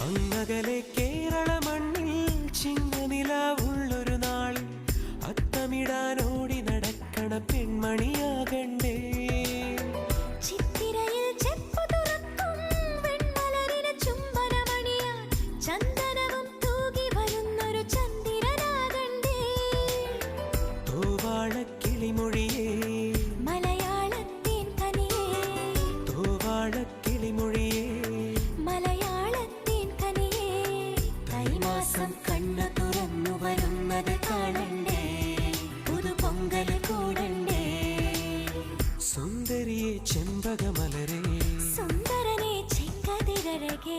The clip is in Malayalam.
അങ്ങകലെ കേരള മണ്ണിൽ ചിങ്ങനിലാവുള്ളൊരു നാളിൽ അത്തമിടാനോടി നടക്കണ പെൺമണിയാകണ്ടേ. ചിത്തിരയിൽ ചെപ്പു തുറക്കും വെൺമലരിന് ചുംബനമണിയാൻ ചന്ദനവും തൂകി വരുന്നൊരു ചന്ദ്രനാകണ്ടേ. തൂവാളക്കിളിമൊഴിയേ മലയാളത്തിൻ കനിയേ, തൂവാളക്കിളിമൊഴിയേ മലയാളത്തിൻ കനിയേ. തൈമാസം കണ്ണു തുറന്നു വരുന്നത് കാണണ്ടേ, പുതുപൊങ്കൽ കൂടണ്ടേ. സുന്ദരിയെ ചെമ്പകമലരേ, സുന്ദരനെ ചെങ്കതിരഴകേ.